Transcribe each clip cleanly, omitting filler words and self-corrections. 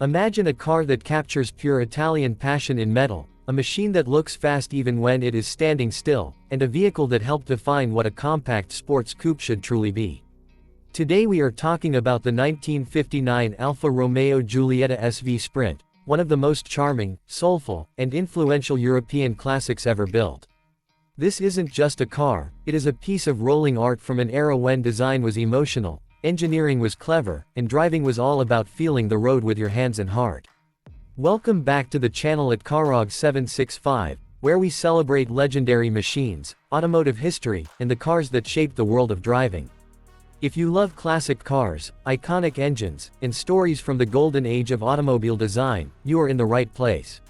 Imagine a car that captures pure Italian passion in metal, a machine that looks fast even when it is standing still, and a vehicle that helped define what a compact sports coupe should truly be. Today we are talking about the 1959 Alfa Romeo Giulietta SV Sprint, one of the most charming, soulful, and influential European classics ever built. This isn't just a car, it is a piece of rolling art from an era when design was emotional, engineering was clever, and driving was all about feeling the road with your hands and heart. Welcome back to the channel at Carog765, where we celebrate legendary machines, automotive history, and the cars that shaped the world of driving. If you love classic cars, iconic engines, and stories from the golden age of automobile design, you are in the right place.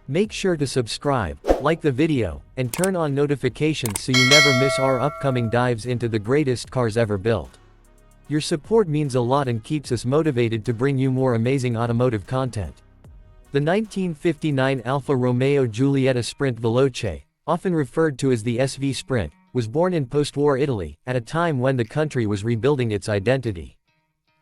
Make sure to subscribe, like the video, and turn on notifications so you never miss our upcoming dives into the greatest cars ever built. Your support means a lot and keeps us motivated to bring you more amazing automotive content. The 1959 Alfa Romeo Giulietta Sprint Veloce, often referred to as the SV Sprint, was born in post-war Italy, at a time when the country was rebuilding its identity.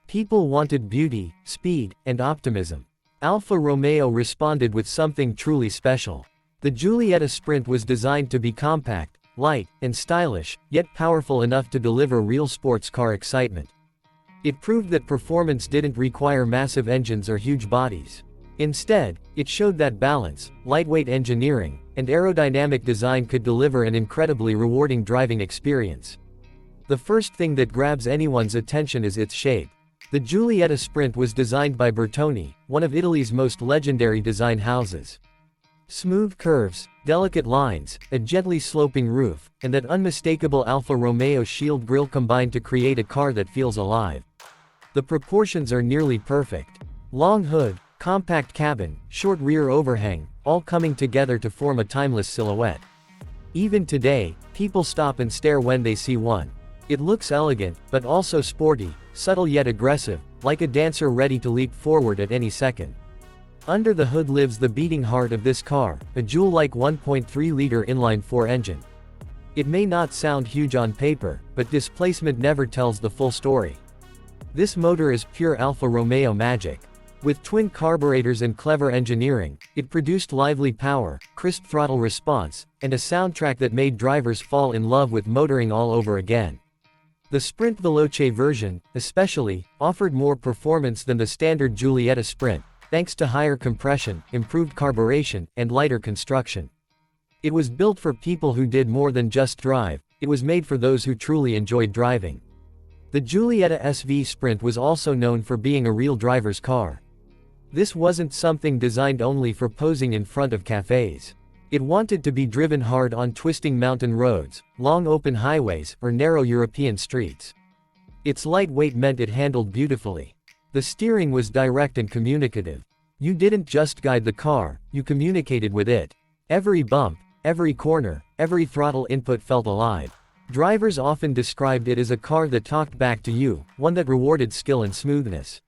People wanted beauty, speed, and optimism. Alfa Romeo responded with something truly special. The Giulietta Sprint was designed to be compact, light, and stylish, yet powerful enough to deliver real sports car excitement. It proved that performance didn't require massive engines or huge bodies. Instead, it showed that balance, lightweight engineering, and aerodynamic design could deliver an incredibly rewarding driving experience. The first thing that grabs anyone's attention is its shape. The Giulietta Sprint was designed by Bertone, one of Italy's most legendary design houses. Smooth curves, delicate lines, a gently sloping roof, and that unmistakable Alfa Romeo shield grille combine to create a car that feels alive. The proportions are nearly perfect. Long hood, compact cabin, short rear overhang, all coming together to form a timeless silhouette. Even today, people stop and stare when they see one. It looks elegant, but also sporty, subtle yet aggressive, like a dancer ready to leap forward at any second. Under the hood lives the beating heart of this car, a jewel-like 1.3-liter inline-4 engine. It may not sound huge on paper, but displacement never tells the full story. This motor is pure Alfa Romeo magic. With twin carburetors and clever engineering, it produced lively power, crisp throttle response, and a soundtrack that made drivers fall in love with motoring all over again. The Sprint Veloce version, especially, offered more performance than the standard Giulietta Sprint, thanks to higher compression, improved carburation, and lighter construction. It was built for people who did more than just drive, it was made for those who truly enjoyed driving. The Giulietta SV Sprint was also known for being a real driver's car. This wasn't something designed only for posing in front of cafes. It wanted to be driven hard on twisting mountain roads, long open highways, or narrow European streets. Its lightweight meant it handled beautifully. The steering was direct and communicative. You didn't just guide the car, you communicated with it. Every bump, every corner, every throttle input felt alive. Drivers often described it as a car that talked back to you, one that rewarded skill and smoothness.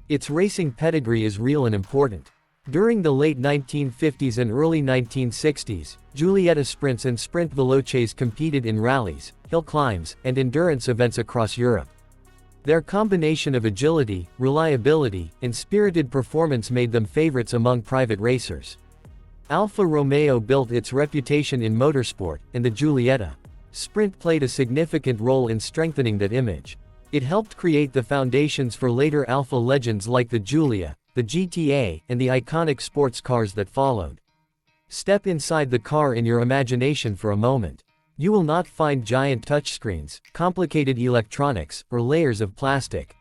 Its racing pedigree is real and important. During the late 1950s and early 1960s, Giulietta Sprints and Sprint Veloces competed in rallies, hill climbs, and endurance events across Europe. Their combination of agility, reliability, and spirited performance made them favorites among private racers. Alfa Romeo built its reputation in motorsport, and the Giulietta Sprint played a significant role in strengthening that image. It helped create the foundations for later Alfa legends like the Giulia, the GTA, and the iconic sports cars that followed. Step inside the car in your imagination for a moment. You will not find giant touchscreens, complicated electronics, or layers of plastic.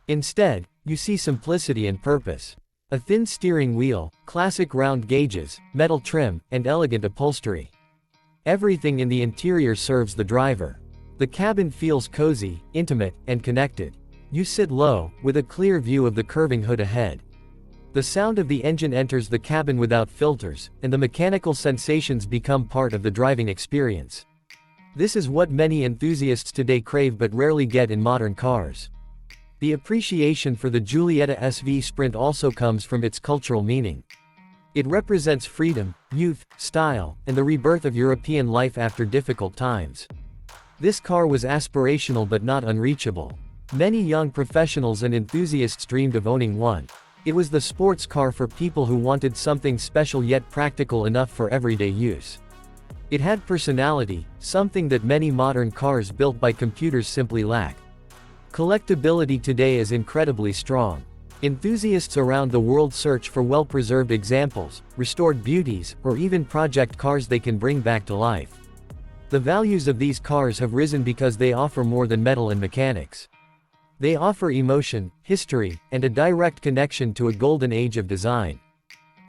Instead, you see simplicity and purpose. A thin steering wheel, classic round gauges, metal trim, and elegant upholstery. Everything in the interior serves the driver. The cabin feels cozy, intimate, and connected. You sit low, with a clear view of the curving hood ahead. The sound of the engine enters the cabin without filters, and the mechanical sensations become part of the driving experience. This is what many enthusiasts today crave but rarely get in modern cars. The appreciation for the Giulietta SV Sprint also comes from its cultural meaning. It represents freedom, youth, style, and the rebirth of European life after difficult times. This car was aspirational but not unreachable. Many young professionals and enthusiasts dreamed of owning one. It was the sports car for people who wanted something special yet practical enough for everyday use. It had personality, something that many modern cars built by computers simply lack. Collectability today is incredibly strong. Enthusiasts around the world search for well-preserved examples, restored beauties, or even project cars they can bring back to life. The values of these cars have risen because they offer more than metal and mechanics. They offer emotion, history, and a direct connection to a golden age of design.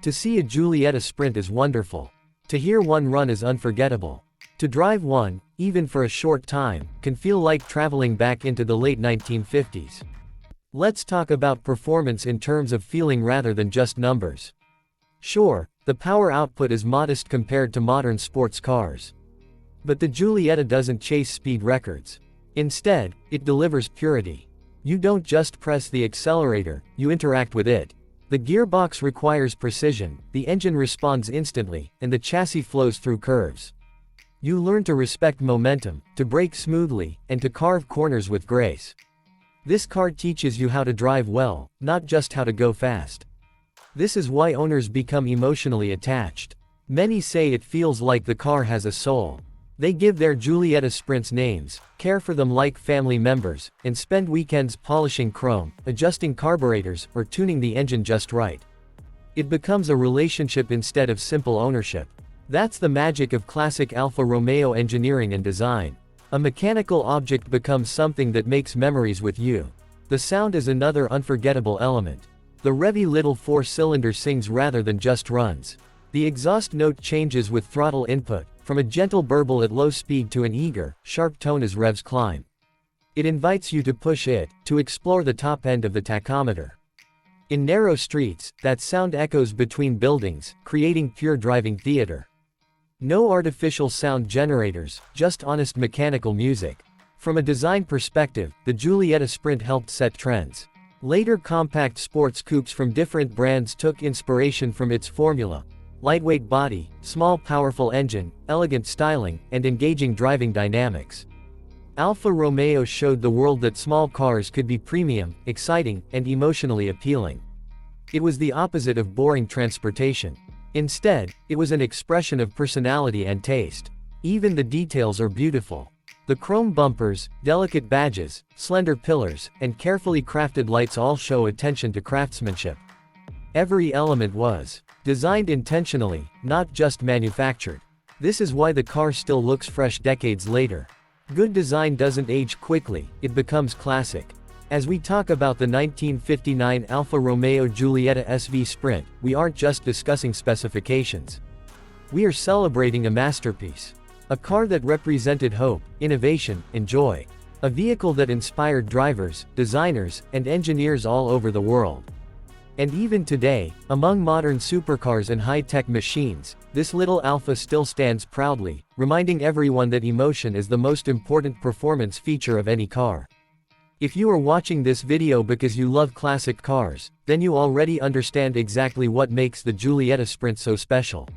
To see a Giulietta Sprint is wonderful. To hear one run is unforgettable. To drive one, even for a short time, can feel like traveling back into the late 1950s. Let's talk about performance in terms of feeling rather than just numbers. Sure, the power output is modest compared to modern sports cars. But the Giulietta doesn't chase speed records. Instead, it delivers purity. You don't just press the accelerator, you interact with it. The gearbox requires precision, the engine responds instantly, and the chassis flows through curves. You learn to respect momentum, to brake smoothly, and to carve corners with grace. This car teaches you how to drive well, not just how to go fast. This is why owners become emotionally attached. Many say it feels like the car has a soul. They give their Giulietta Sprints names, care for them like family members, and spend weekends polishing chrome, adjusting carburetors, or tuning the engine just right. It becomes a relationship instead of simple ownership. That's the magic of classic Alfa Romeo engineering and design. A mechanical object becomes something that makes memories with you. The sound is another unforgettable element. The revvy little four-cylinder sings rather than just runs. The exhaust note changes with throttle input, from a gentle burble at low speed to an eager, sharp tone as revs climb. It invites you to push it, to explore the top end of the tachometer. In narrow streets, that sound echoes between buildings, creating pure driving theater. No artificial sound generators, just honest mechanical music. From a design perspective, the Giulietta Sprint helped set trends. Later compact sports coupes from different brands took inspiration from its formula. Lightweight body, small powerful engine, elegant styling, and engaging driving dynamics. Alfa Romeo showed the world that small cars could be premium, exciting, and emotionally appealing. It was the opposite of boring transportation. Instead, it was an expression of personality and taste. Even the details are beautiful. The chrome bumpers, delicate badges, slender pillars, and carefully crafted lights all show attention to craftsmanship. Every element was designed intentionally, not just manufactured. This is why the car still looks fresh decades later. Good design doesn't age quickly, it becomes classic. As we talk about the 1959 Alfa Romeo Giulietta SV Sprint, we aren't just discussing specifications. We are celebrating a masterpiece. A car that represented hope, innovation, and joy. A vehicle that inspired drivers, designers, and engineers all over the world. And even today, among modern supercars and high-tech machines, this little Alfa still stands proudly, reminding everyone that emotion is the most important performance feature of any car. If you are watching this video because you love classic cars, then you already understand exactly what makes the Giulietta Sprint so special.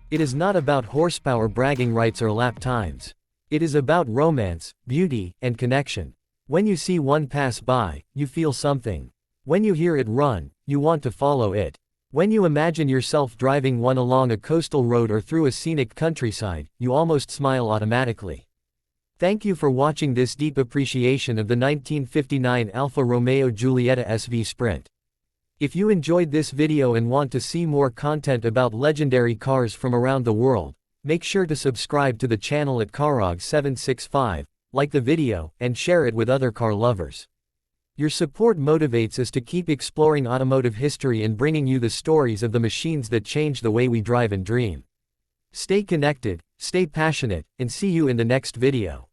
It is not about horsepower, bragging rights, or lap times. It is about romance, beauty, and connection. When you see one pass by, you feel something. When you hear it run, you want to follow it. When you imagine yourself driving one along a coastal road or through a scenic countryside, you almost smile automatically. Thank you for watching this deep appreciation of the 1959 Alfa Romeo Giulietta SV Sprint. If you enjoyed this video and want to see more content about legendary cars from around the world, make sure to subscribe to the channel at Carog765, like the video, and share it with other car lovers. Your support motivates us to keep exploring automotive history and bringing you the stories of the machines that change the way we drive and dream. Stay connected, stay passionate, and see you in the next video.